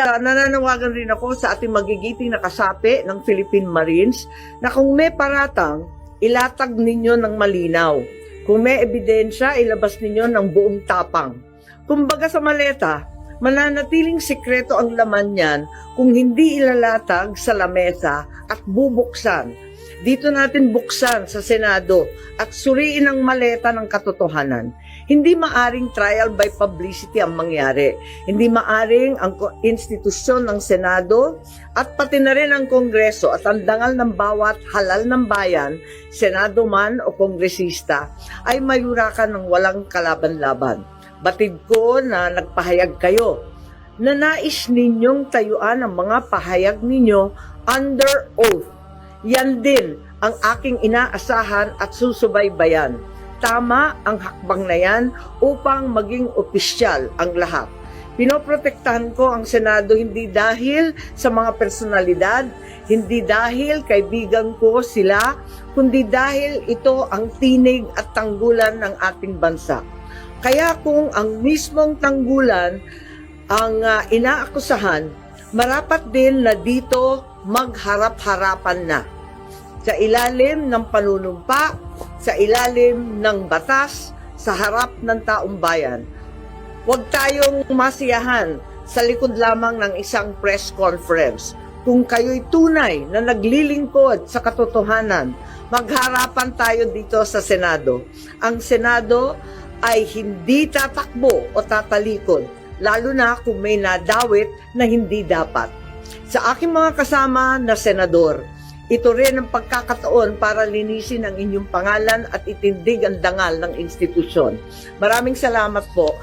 nananawagan rin ako sa ating magigiting na kasapi ng Philippine Marines na kung may paratang, ilatag ninyo ng malinaw. Kung may ebidensya, ilabas ninyo ng buong tapang. Kumbaga sa maleta, mananatiling sikreto ang laman niyan kung hindi ilalatag sa lamesa at bubuksan. Dito natin buksan sa Senado at suriin ang maleta ng katotohanan. Hindi maaring trial by publicity ang mangyari. Hindi maaring ang institusyon ng Senado at pati na rin ang Kongreso at ang dangal ng bawat halal ng bayan, Senado man o Kongresista, ay mayurakan ng walang kalaban-laban. Batid ko na nagpahayag kayo na nais ninyong tayuan ang mga pahayag ninyo under oath. Yan din ang aking inaasahan at susubaybayan. Tama ang hakbang na yan upang maging opisyal ang lahat. Pinoprotektahan ko ang Senado hindi dahil sa mga personalidad, hindi dahil kaibigan ko sila, kundi dahil ito ang tinig at tanggulan ng ating bansa. Kaya kung ang mismong tanggulan ang inaakusahan, marapat din na dito magharap-harapan na. Sa ilalim ng panunumpa, sa ilalim ng batas, sa harap ng taong bayan. Huwag tayong masiyahan sa likod lamang ng isang press conference. Kung kayo'y tunay na naglilingkod sa katotohanan, magharapan tayo dito sa Senado. Ang Senado ay hindi tatakbo o tatalikod, lalo na kung may nadawit na hindi dapat. Sa aking mga kasama na senador, ito rin ang pagkakataon para linisin ang inyong pangalan at itindig ang dangal ng institusyon. Maraming salamat po.